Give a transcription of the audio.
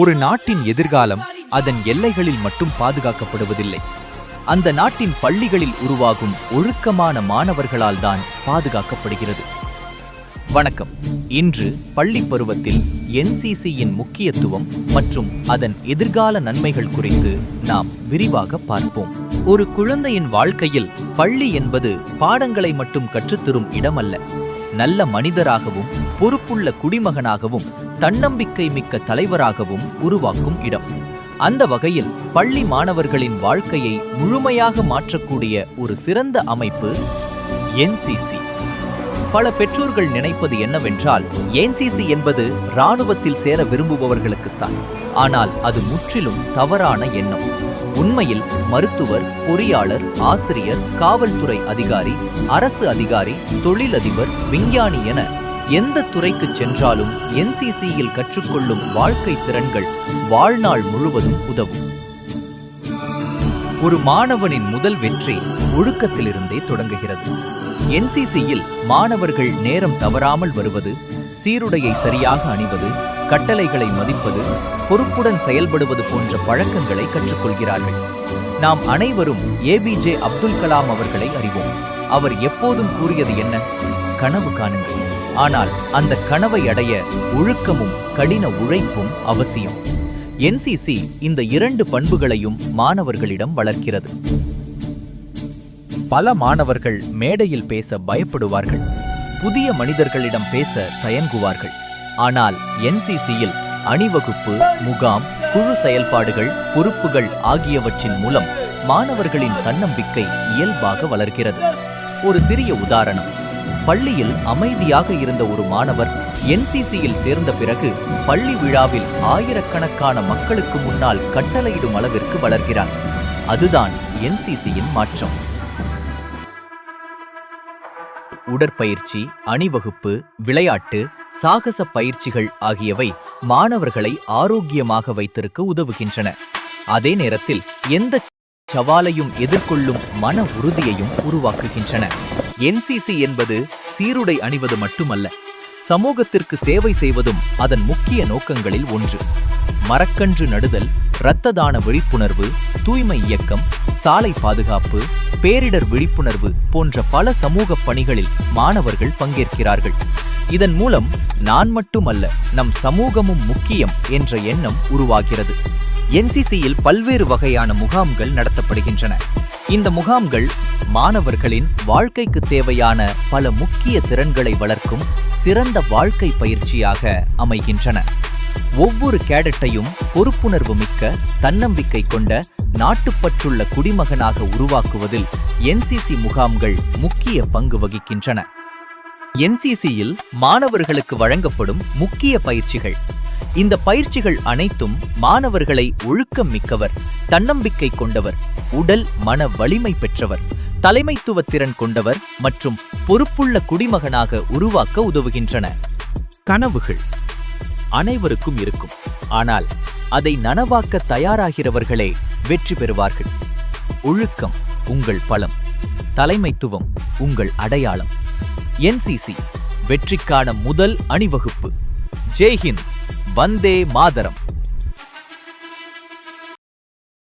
ஒரு நாட்டின் எதிர்காலம் அதன் எல்லைகளில் மட்டும் பாதுகாக்கப்படுவதில்லை, அந்த நாட்டின் பள்ளிகளில் உருவாகும் ஒழுக்கமான மாணவர்களால் தான் பாதுகாக்கப்படுகிறது. வணக்கம். இன்று பள்ளி பருவத்தில் NCCயின் முக்கியத்துவம் மற்றும் அதன் எதிர்கால நன்மைகள் குறித்து நாம் விரிவாக பார்ப்போம். ஒரு குழந்தையின் வாழ்க்கையில் பள்ளி என்பது பாடங்களை மட்டும் கற்றுத்தரும் இடமல்ல, நல்ல மனிதராகவும் பொறுப்புள்ள குடிமகனாகவும் தன்னம்பிக்கை மிக்க தலைவராகவும் உருவாக்கும் இடம். அந்த வகையில் பள்ளி மாணவர்களின் வாழ்க்கையை முழுமையாக மாற்றக்கூடிய ஒரு சிறந்த அமைப்பு NCC. பல பெற்றோர்கள் நினைப்பது என்னவென்றால், NCC என்பது இராணுவத்தில் சேர விரும்புபவர்களுக்குத்தான். ஆனால் அது முற்றிலும் தவறான எண்ணம். உண்மையில் மருத்துவர், பொறியாளர், ஆசிரியர், காவல்துறை அதிகாரி, அரசு அதிகாரி, தொழிலதிபர், விஞ்ஞானி என எந்த துறைக்கு சென்றாலும் NCCயில் கற்றுக்கொள்ளும் வாழ்க்கை திறன்கள் வாழ்நாள் முழுவதும் உதவும். ஒரு மாணவனின் முதல் வெற்றி ஒழுக்கத்திலிருந்தே தொடங்குகிறது. NCCயில் மாணவர்கள் நேரம் தவறாமல் வருவது, சீருடையை சரியாக அணிவது, கட்டளைகளை மதிப்பது, பொறுப்புடன் செயல்படுவது போன்ற பழக்கங்களை கற்றுக்கொள்கிறார்கள். நாம் அனைவரும் APJ அப்துல் கலாம் அவர்களை அறிவோம். அவர் எப்போதும் கூறியது என்ன? கனவு காணுங்கள். ஆனால் அந்த கனவை அடைய ஒழுக்கமும் கடின உழைப்பும் அவசியம். NCC இந்த இரண்டு பண்புகளையும் மாணவர்களிடம் வளர்க்கிறது. பல மாணவர்கள் மேடையில் பேச பயப்படுவார்கள், புதிய மனிதர்களிடம் பேச தயங்குவார்கள். ஆனால் NCCயில் அணிவகுப்பு, முகாம், குழு செயல்பாடுகள், பொறுப்புகள் ஆகியவற்றின் மூலம் மாணவர்களின் தன்னம்பிக்கை இயல்பாக வளர்கிறது. ஒரு சிறிய உதாரணம். பள்ளியில் அமைதியாக இருந்த ஒரு மாணவர் NCCயில் சேர்ந்த பிறகு பள்ளி விழாவில் ஆயிரக்கணக்கான மக்களுக்கு முன்னால் கட்டளையிடும் அளவிற்கு வளர்கிறார். அதுதான் NCCயின் மாற்றம். உடற்பயிற்சி, அணிவகுப்பு, விளையாட்டு, சாகச பயிற்சிகள் ஆகியவை மாணவர்களை ஆரோக்கியமாக வைத்திருக்க உதவுகின்றன. அதே நேரத்தில் எந்த சவாலையும் எதிர்கொள்ளும் மன உறுதியையும் உருவாக்குகின்றன. NCC என்பது சீருடை அணிவது மட்டுமல்ல, சமூகத்திற்கு சேவை செய்வதும் அதன் முக்கிய நோக்கங்களில் ஒன்று. மரக்கன்று நடுதல், இரத்த தான விழிப்புணர்வு, தூய்மை இயக்கம், சாலை பாதுகாப்பு, பேரிடர் விழிப்புணர்வு போன்ற பல சமூக பணிகளில் மாணவர்கள் பங்கேற்கிறார்கள். இதன் மூலம் நான் மட்டுமல்ல, நம் சமூகமும் முக்கியம் என்ற எண்ணம் உருவாகிறது. NCCயில் பல்வேறு வகையான முகாம்கள் நடத்தப்படுகின்றன. இந்த முகாம்கள் மாணவர்களின் வாழ்க்கைக்கு தேவையான பல முக்கிய திறன்களை வளர்க்கும் சிறந்த வாழ்க்கை பயிற்சியாக அமைகின்றன. ஒவ்வொரு கேடட்டையும் பொறுப்புணர்வு மிக்க, தன்னம்பிக்கை கொண்ட, நாட்டுப்பற்றுள்ள குடிமகனாக உருவாக்குவதில் NCC முகாம்கள் முக்கிய பங்கு வகிக்கின்றன. NCCயில் மாணவர்களுக்கு வழங்கப்படும் முக்கிய பயிற்சிகள். இந்த பயிற்சிகள் அனைத்தும் மாணவர்களை ஒழுக்கம் மிக்கவர், தன்னம்பிக்கை கொண்டவர், உடல் மன வலிமை பெற்றவர், தலைமைத்துவ திறன் கொண்டவர் மற்றும் பொறுப்புள்ள குடிமகனாக உருவாக்க உதவுகின்றன. கனவுகள் அனைவருக்கும் இருக்கும், ஆனால் அதை நனவாக்க தயாராகிறவர்களே வெற்றி பெறுவார்கள். ஒழுக்கம் உங்கள் பலம், தலைமைத்துவம் உங்கள் அடையாளம். NCC வெற்றிக்கான முதல் அணிவகுப்பு. ஜெய் ஹிந்த், வந்தே மாதரம்.